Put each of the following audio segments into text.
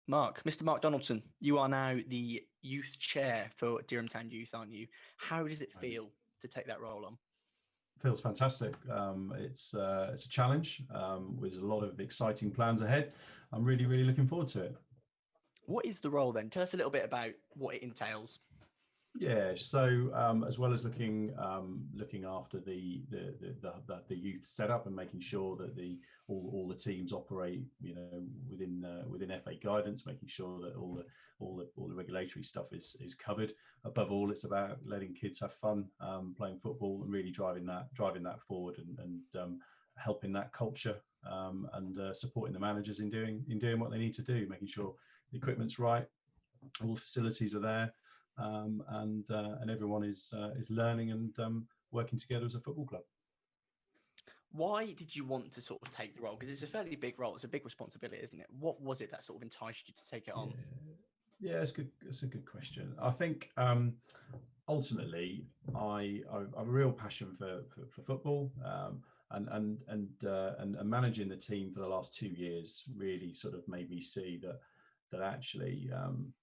Mr. Mark Donaldson, you are now the youth chair for Dereham Town Youth, aren't you? How does it feel to take that role on? Feels fantastic. It's a challenge with a lot of exciting plans ahead. I'm really looking forward to it. What is the role then? Tell us a little bit about what it entails. Yeah, so as well as looking after the youth setup and making sure that all the teams operate, within FA guidance, making sure that all the regulatory stuff is covered. Above all, it's about letting kids have fun playing football and really driving that forward and helping that culture and supporting the managers in doing what they need to do, making sure the equipment's right, all the facilities are there. And everyone is learning and working together as a football club. Why did you want to sort of take the role? Because it's a fairly big role. It's a big responsibility, isn't it? What was it that sort of enticed you to take it on? Yeah, it's good. It's a good question. I think ultimately, I have a real passion for football, and managing the team for the last 2 years really sort of made me see that actually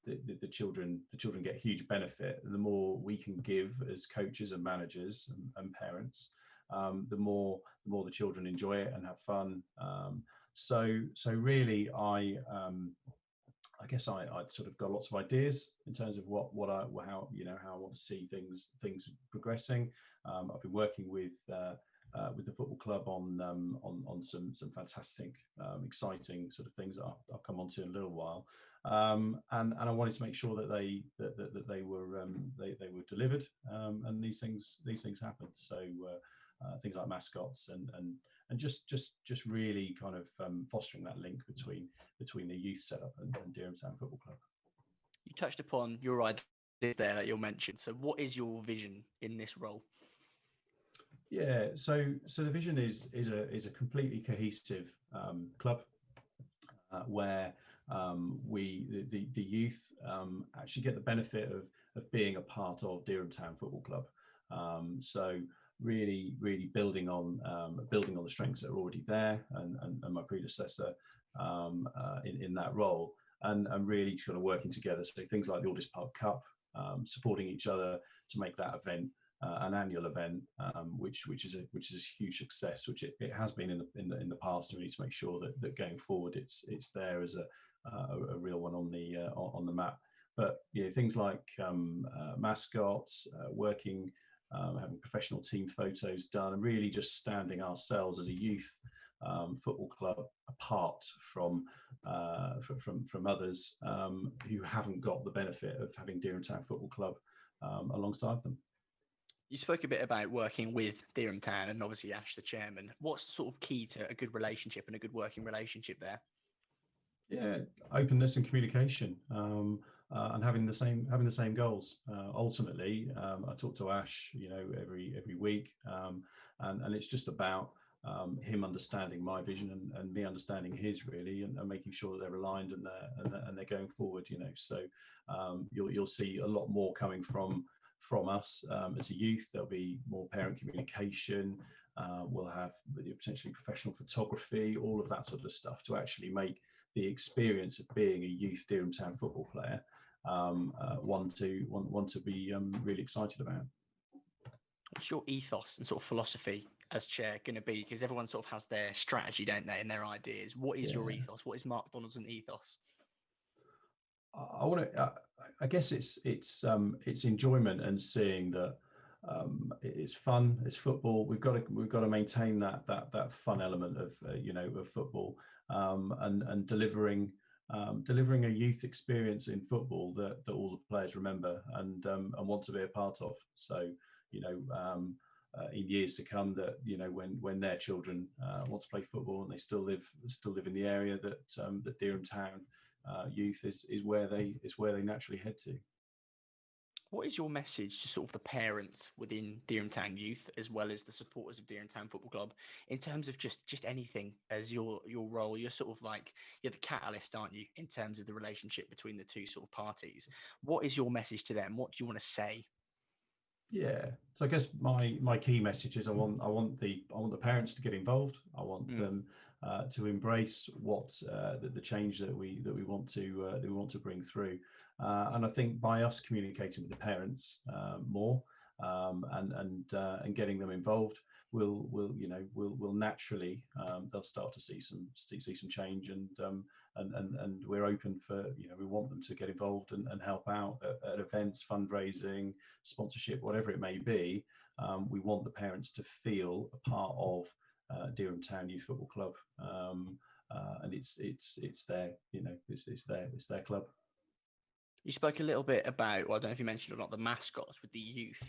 the children get huge benefit. The more we can give as coaches and managers and parents, the more the children enjoy it and have fun. So really, I guess I sort of got lots of ideas in terms of how I want to see things progressing. I've been working with the football club on some fantastic, exciting sort of things that I'll come on to in a little while, and I wanted to make sure that they were delivered, and these things happen. So things like Mascots and just really kind of fostering that link between the youth setup and Dereham Town Football Club. You touched upon your ideas there that you'll mention. So what is your vision in this role? Yeah, so the vision is a completely cohesive club where the youth actually get the benefit of being a part of Dereham Town Football Club. So really building on the strengths that are already there, and my predecessor in that role, and really kind of working together. So things like the Aldis Park Cup, supporting each other to make that event an annual event, which is a huge success, which it has been in the past. We need to make sure that going forward it's there as a real one on the map. But things like Mascots, working, having professional team photos done, and really just standing ourselves as a youth football club apart from others who haven't got the benefit of having Dereham Town Football Club alongside them. You spoke a bit about working with Dereham Town and obviously Ash, the chairman. What's sort of key to a good relationship and a good working relationship there? Yeah, openness and communication, and having the same goals. Ultimately, I talk to Ash, every week, and it's just about him understanding my vision and me understanding his, really, and making sure that they're aligned and they're going forward. So you'll see a lot more coming from us as a youth. There'll be more parent communication. We'll have potentially professional photography, all of that sort of stuff to actually make the experience of being a youth Dereham Town football player one to be really excited about. What's your ethos and sort of philosophy as chair going to be? Because everyone sort of has their strategy, don't they, and their ideas. What is your ethos? What is Mark Donaldson ethos? I guess it's enjoyment and seeing that it's fun. It's football. We've got to maintain that fun element of football, and delivering a youth experience in football that all the players remember and want to be a part of. So in years to come, that when their children want to play football and they still live in the area, that Dereham Town youth is where they naturally head to. What is your message to sort of the parents within Dereham Town Youth, as well as the supporters of Dereham Town Football Club, in terms of just anything as your role? You're sort of like, you're the catalyst, aren't you, in terms of the relationship between the two sort of parties? What is your message to them? What do you want to say? Yeah. So I guess my key message is I want the parents to get involved. I want Mm. them to embrace what the change that we want to bring through. And I think by us communicating with the parents more, and getting them involved, we'll naturally, they'll start to see some change, and we're open for, we want them to get involved and help out at events, fundraising, sponsorship, whatever it may be. We want the parents to feel a part of Dereham Town Youth Football Club, and it's their, it's their club. You spoke a little bit about, well, I don't know if you mentioned or not, the mascots with the youth.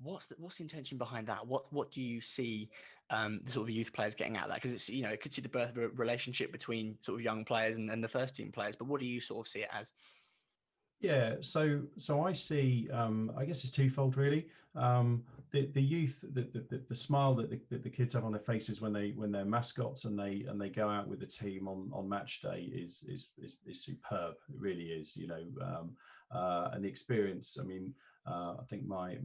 What's the intention behind that? What do you see the sort of youth players getting out of that? Because it's, it could see the birth of a relationship between sort of young players and the first team players. But what do you sort of see it as? Yeah, so I see. I guess it's twofold, really. The youth, the smile that the kids have on their faces when they're mascots and they go out with the team on match day is superb. It really is. And the experience. I mean, I think my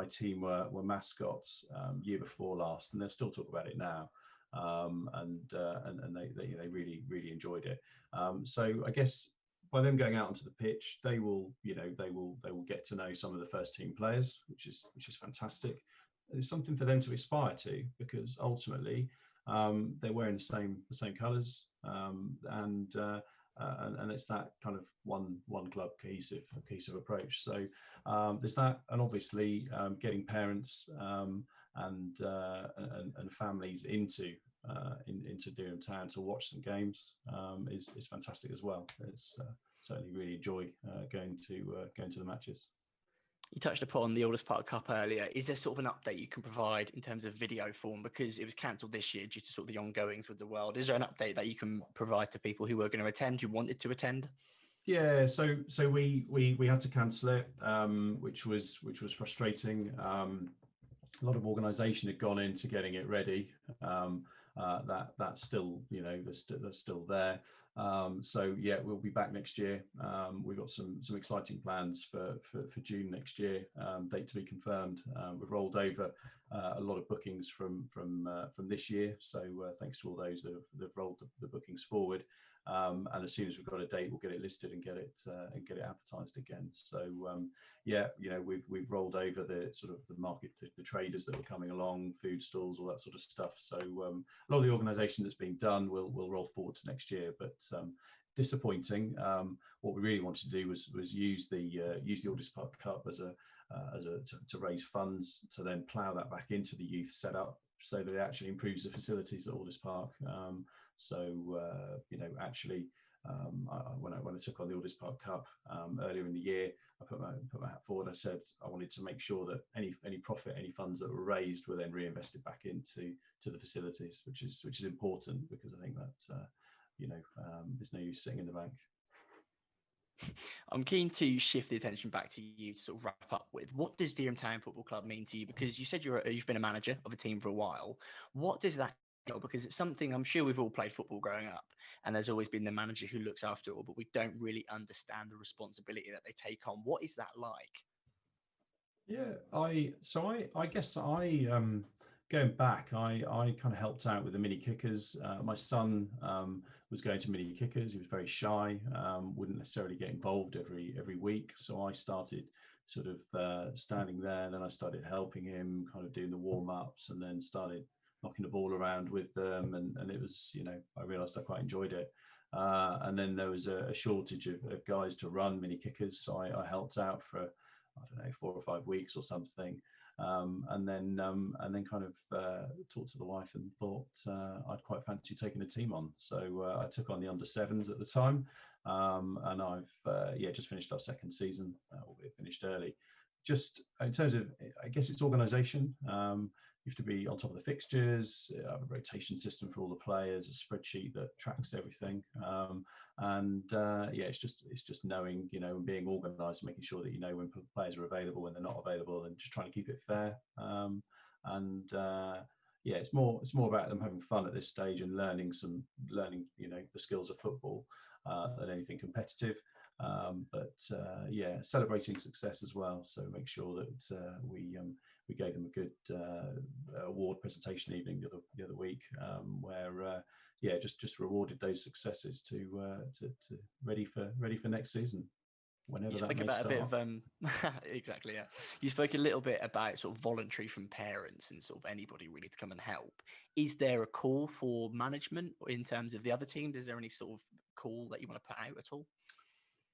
team were mascots year before last, and they'll still talk about it now. And they really enjoyed it. So I guess by them going out onto the pitch, they will get to know some of the first team players, which is fantastic. It's something for them to aspire to, because ultimately they're wearing the same colours, and it's that kind of one club cohesive approach. So there's that, and obviously getting parents and families into Dereham Town to watch some games is fantastic as well. It's certainly really enjoy going to the matches. You touched upon the Aldous Park Cup earlier. Is there sort of an update you can provide in terms of video form, because it was cancelled this year due to sort of the ongoings with the world? Is there an update that you can provide to people who were going to attend, who wanted to attend? Yeah, so we had to cancel it, which was frustrating. A lot of organisation had gone into getting it ready. That's still, that's still there. So yeah, we'll be back next year. We've got some exciting plans for June next year. Date to be confirmed. We've rolled over a lot of bookings from this year. So thanks to all those that have rolled the bookings forward. And as soon as we've got a date, we'll get it listed and get it advertised again. So yeah, we've rolled over the sort of the market, the traders that were coming along, food stalls, all that sort of stuff. So a lot of the organisation that's been done will roll forward to next year, but disappointing. What we really wanted to do was use the Aldous Park Cup to raise funds to then plough that back into the youth setup, so that it actually improves the facilities at Aldous Park. Actually, when I took on the Aldous Park Cup earlier in the year, I put my hat forward. I said I wanted to make sure that any profit, any funds that were raised, were then reinvested back into the facilities, which is important, because I think that there's no use sitting in the bank. I'm keen to shift the attention back to you to sort of wrap up with, what does Dereham Town Football Club mean to you? Because you said you've been a manager of a team for a while. What does that entail? Because it's something, I'm sure we've all played football growing up, and there's always been the manager who looks after it all, but we don't really understand the responsibility that they take on. What is that like? Yeah, I guess going back, I kind of helped out with the mini kickers. My son was going to mini kickers. He was very shy, wouldn't necessarily get involved every week. So I started sort of standing there, and then I started helping him, kind of doing the warm ups, and then started knocking the ball around with them. And it was, I realised I quite enjoyed it. And then there was a shortage of guys to run mini kickers, so I helped out for, I don't know, 4 or 5 weeks or something, and then kind of talked to the wife and thought I'd quite fancy taking a team on. So I took on the under sevens at the time, and I've just finished our second season, albeit finished early. Just in terms of, I guess it's organisation. You have to be on top of the fixtures, have a rotation system for all the players, a spreadsheet that tracks everything, it's just knowing, and being organised, making sure that when players are available, when they're not available, and just trying to keep it fair. It's more about them having fun at this stage and learning the skills of football than anything competitive. Yeah, celebrating success as well. So make sure that we gave them a good award presentation evening the other week, where yeah, just rewarded those successes to ready for next season, whenever You that spoke may about start. a bit of exactly, yeah. You spoke a little bit about sort of voluntary from parents and sort of anybody really to come and help. Is there a call for management in terms of the other teams? Is there any sort of call that you want to put out at all?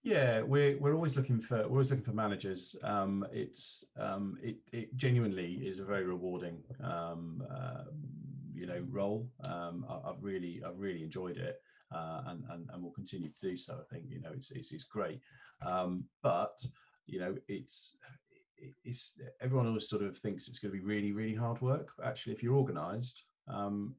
Yeah, we're always looking for managers. It genuinely is a very rewarding role. I've really enjoyed it, and will continue to do so. I think it's great, but it's everyone always sort of thinks it's going to be really hard work. But actually, if you're organised,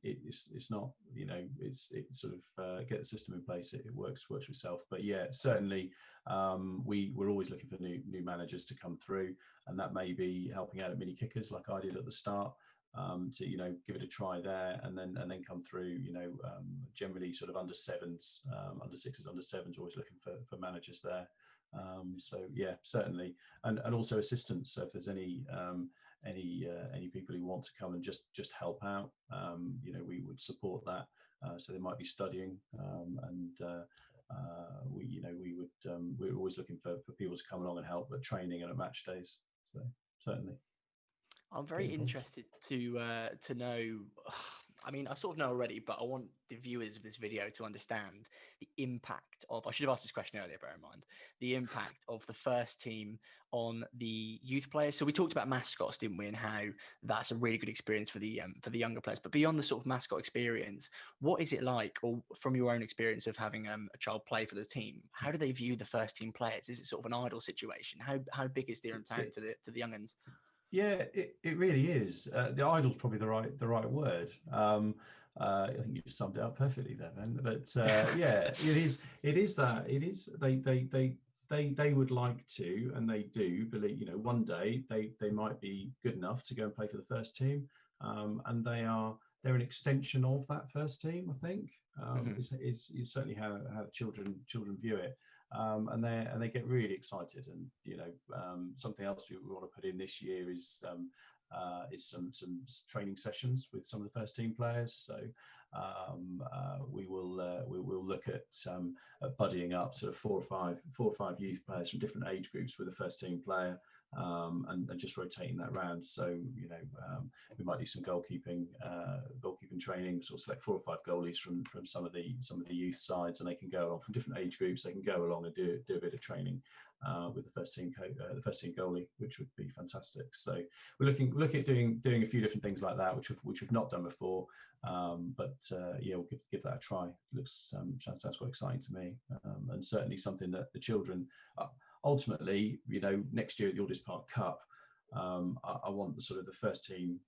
it's not, it sort of get the system in place, it works itself. But yeah, certainly we're always looking for new managers to come through, and that may be helping out at mini kickers like I did at the start, to give it a try there, and then come through, generally sort of under sevens, under sixes, under sevens, always looking for managers there. So yeah, certainly, and also assistants. So if there's any people who want to come and just help out, we would support that. So they might be studying, and we're always looking for people to come along and help at training and at match days. So certainly. I'm very interested to know. I mean, I sort of know already, but I want the viewers of this video to understand the impact of. I should have asked this question earlier, bear in mind the impact of the first team on the youth players. So we talked about mascots, didn't we, and how that's a really good experience for the younger players. But beyond the sort of mascot experience, what is it like, or from your own experience of having a child play for the team? How do they view the first team players? Is it sort of an idol situation? How big is Dereham Town to the young'uns? Yeah, it really is. The idol's probably the right word. I think you just summed it up perfectly there, Ben. But yeah, it is that. It is they would like to, and they do believe, one day they might be good enough to go and play for the first team, and they're an extension of that first team. I think is certainly how children view it. And they get really excited, and something else we want to put in this year is some training sessions with some of the first team players. So we will look at buddying up sort of four or five youth players from different age groups with a first team player, and just rotating that round. So we might do some goalkeeping training, sort of select 4 or 5 goalies from some of the youth sides, and they can go along from different age groups. They can go along and do a bit of training with the first team goalie, which would be fantastic. So we're looking at doing a few different things like that, which we've not done before. But yeah, we'll give that a try. Looks sounds quite exciting to me, and certainly something that the children. Ultimately, next year at the Aldis Park Cup, I want the first team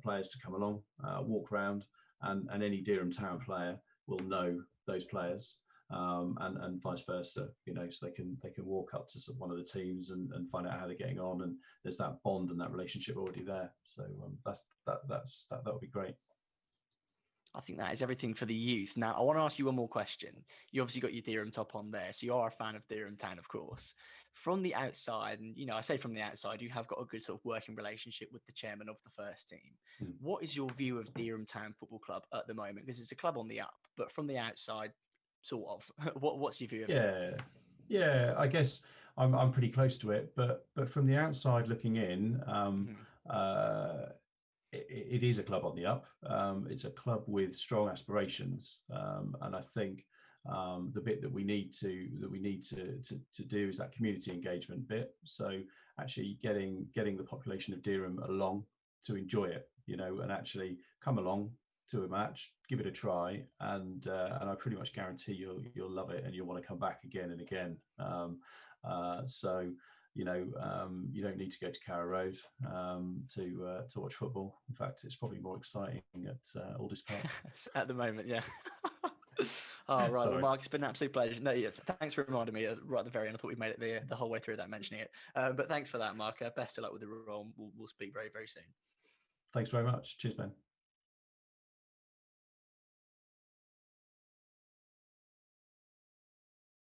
players to come along, walk around, and any Dereham Town player will know those players, and vice versa. So they can walk up to one of the teams and find out how they're getting on, and there's that bond and that relationship already there. So that would be great. I think that is everything for the youth. Now, I want to ask you one more question. You obviously got your Dereham top on there, so you are a fan of Dereham Town, of course. From the outside, and I say from the outside, you have got a good sort of working relationship with the chairman of the first team. What is your view of Dereham Town Football Club at the moment? Because it's a club on the up, but from the outside, sort of, what's your view of it? Yeah. I guess I'm pretty close to it, but from the outside looking in, it is a club on the up. It's a club with strong aspirations, and I think the bit that we need to do is that community engagement bit. So actually getting the population of Dereham along to enjoy it, and actually come along to a match, give it a try, and I pretty much guarantee you'll love it and you'll want to come back again and again. So. You don't need to go to Carrow Road to watch football. In fact, it's probably more exciting at Aldis Park at the moment. Yeah. Oh, right. Well, Mark, it's been an absolute pleasure. No, yes, thanks for reminding me right at the very end. I thought we made it the whole way through without mentioning it. But thanks for that, Mark. Best of luck with the role. We'll speak very, very soon. Thanks very much. Cheers, Ben.